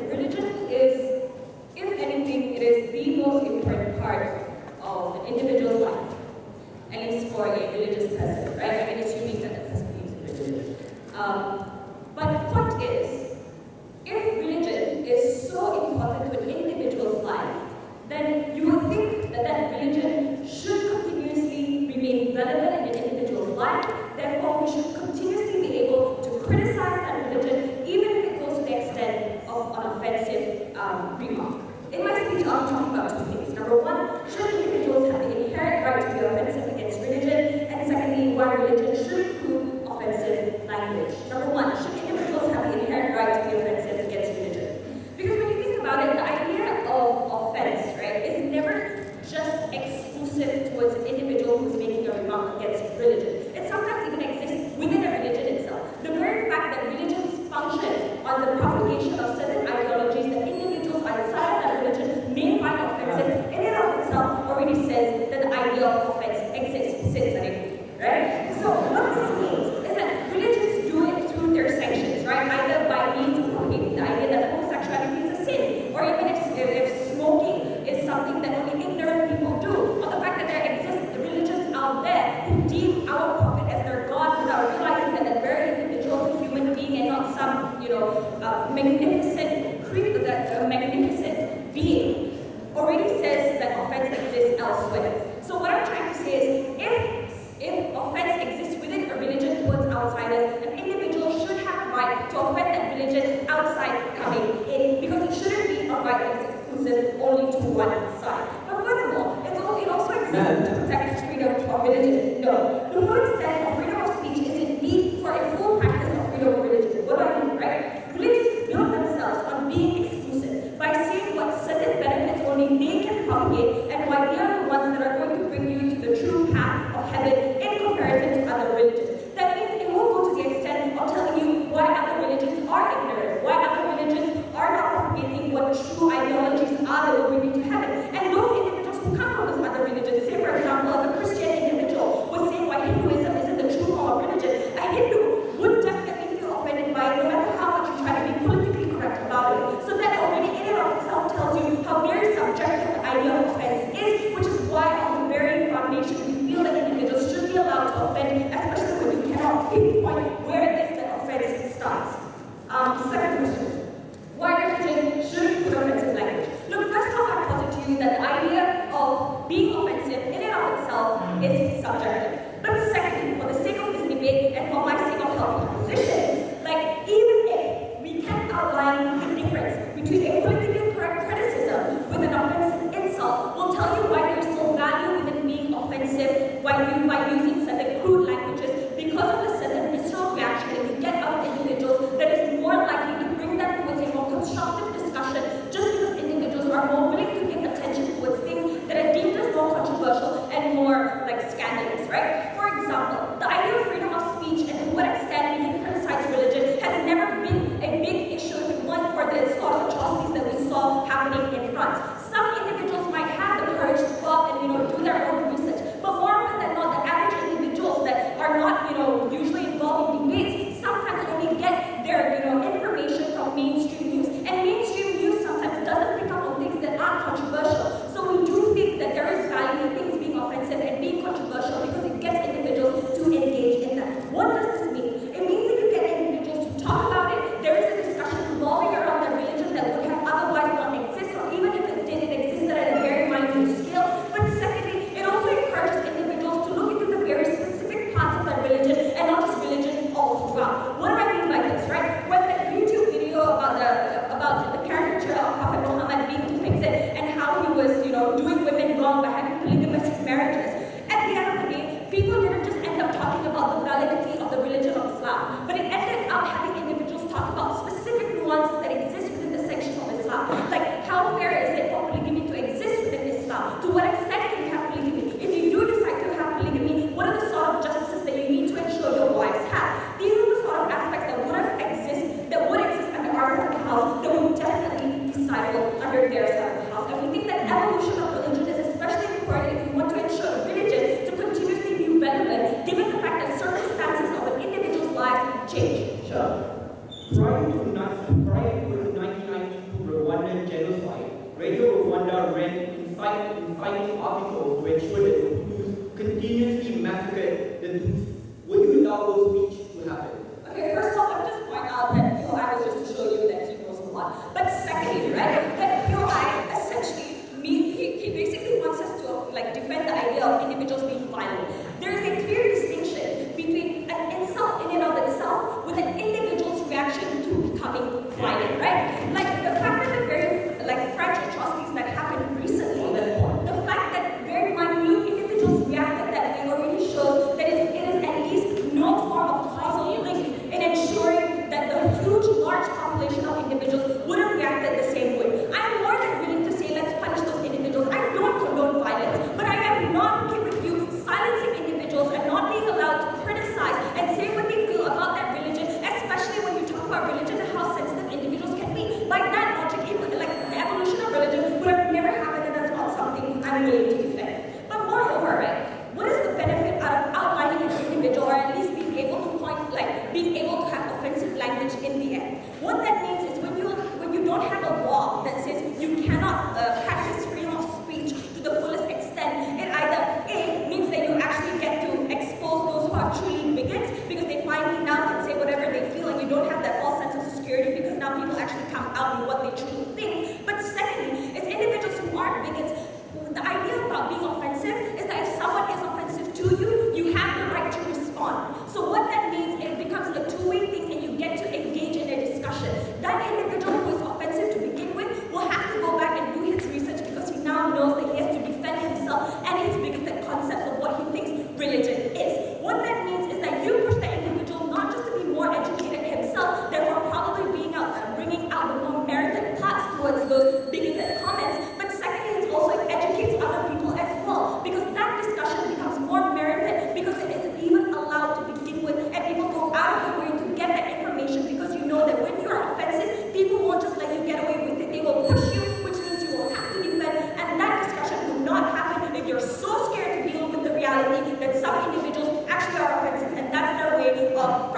religion is, if anything, it is the most important part of an individual's life, at least for a religious person, right? I mean, assuming that the person believes in religion. But the point is, if religion is so important to an individual's life, then you would think that that religion should continuously remain relevant in an individual's life. Therefore, we should continuously be able to criticize that religion, even if it goes to the extent of an offensive remark. In my speech, I'll be talking about two things. Number one, should individuals have the inherent right to be offensive against religion? And secondly, why religion should include offensive language. Number one, should individuals have the inherent right to be offensive against religion? Because when you think about it, the idea of offense, right, is never just exclusive towards an individual who's making a remark against religion. It sometimes even exists within a religion itself. The very fact that religions function on the propagation of certain ideologies that individuals outside of that religion may find offensive, in and of itself already says that the idea of offense exists, right? So what this means is that religions do it through their sanctions, right? Either by means of propagating the idea that homosexuality is a sin, or even if smoking is something that only ignorant people do, or the fact that there exist religions out there who deem our prophet as their God without realizing that that very individual is a human being and not some, magnificent creature, that magnificent being, already says that offense exists elsewhere. So what I'm trying to say is, if offense exists within a religion towards outsiders, an individual should have a right to offend that religion outside coming in, because it shouldn't be a right that's exclusive only to one side. But furthermore, it also exists to protect freedom of religion. No. The full extent of freedom of speech is indeed for a full practice of freedom of religion. What do I mean, right? Religions build themselves on being exclusive by saying what certain benefits only they can propagate and why they are the ones that are going to bring you to the true path of heaven in comparison to other religions. That means it won't go to the extent of telling you why other religions are ignorant, why other religions are not propagating what true ideologies are that will bring you to heaven. And those individuals who come from those other religions, say for example, if a Christian individual was saying why Hinduism isn't the true form of religion, a Hindu would definitely feel offended by it no matter how much you try to be politically correct about it. So that already in and of itself tells you how very subjective the idea of offense is, which is why on the very foundation we feel that individuals should be allowed to offend, especially when you cannot pinpoint where it is that offense starts. Second question. Why religion shouldn't include offensive language? Look, first off, I posit to you that the idea of being offensive in and of itself is subjective. But secondly, for the sake of this debate and for my sake of helping my position, even if we can outline the difference between a politically correct criticism with an offensive insult, we'll tell you why there is no value within being offensive by using certain crude languages, because of the certain visceral reaction that you get out of individuals that is more likely to bring them towards a more constructive discussion, just because individuals are more willing to give attention towards things that are deemed as more controversial and more scandalous, right? For example, the idea of freedom of speech and to what extent we can criticize religion has never been a big issue, if it weren't for the sort of atrocities that we saw happening in France. Some individuals might have the courage to go out and do their own research, but more often than not, the average individuals that are not usually involved in debates sometimes only get their information from mainstream news, and mainstream news sometimes doesn't pick up on things that aren't controversial. So we do think that there is value in things being offensive and being controversial because it gets individuals to engage in that. What does this mean? It means that you get individuals to talk about it. There is a discussion revolving around their religion that would have otherwise not exist, or even if it did, it existed at a very minute scale. But secondly, it also encourages individuals to look into the very specific parts of their religion and not just religion all throughout. What do I mean by this, right? When that YouTube video about the caricature of Prophet Muhammad being depicted and how he was, doing women wrong by having polygamous marriages, at the end of the day, people didn't just end up talking about the validity of the religion of Islam, but it ended up having individuals talk about specific nuances that exist within the sections of Islam. Like, how fair is it for polygamy to exist within Islam? To what extent can you have polygamy? If you do decide to have polygamy, what are the sort of justices that you need to ensure your wives have? These are the sort of aspects that would exist under our side of the house that would definitely be stifled under their side of the house. And we think that evolution of religion is especially important if you want to ensure religion to continuously be relevant, given the fact that circumstances of an individual's lives change. Sure. Prior to 1992, being violent, right? Like the fact that the very French atrocities that happened recently, the fact that very minute individuals reacted that way already shows that it is at least no form of causal link in ensuring that the huge, large population of individuals would have reacted the same way. I'm more than willing to say let's punish those individuals. I don't condone violence, but I am not okay with you silencing individuals and not being allowed to criticize and say what they feel about that religion, especially when you talk about religion and how sensitive individuals can be. By that logic, the evolution of religion would have never happened, and that's not something I'm willing to defend. But moreover, right, what is the benefit out of outlining an individual, or at least being able to being able to have offensive language in the end? What that means is when you don't have a law that says you cannot practice freedom of speech to the fullest extent, it either A, means that you actually get to expose those who are truly bigots because they finally now can say whatever they feel and you don't have that false sense of security because now people actually come out with what they truly think. But secondly, it's individuals who aren't bigots. The idea about being offensive is that if someone is offensive to you, you have the right to respond. So what that means, it becomes a two-way thing and you get to engage in a discussion. That individual who is offensive to begin with will have to go back and do his research because he now knows that he has to defend himself and his bigoted concepts of what he thinks religion is. What that means is that you push the individual not just to be more educated himself, therefore probably bringing out the more merited parts towards those bigoted comments, but secondly, it's also educates other people as well because that discussion becomes more merited because it is even allowed to begin with and people go out of their way to get that information because you know that when you are offensive, people won't just let you get away with it. They will push you, which means you will have to defend, and that discussion will not happen if you're so scared to deal with the reality that some individuals actually are offensive, and that's their way of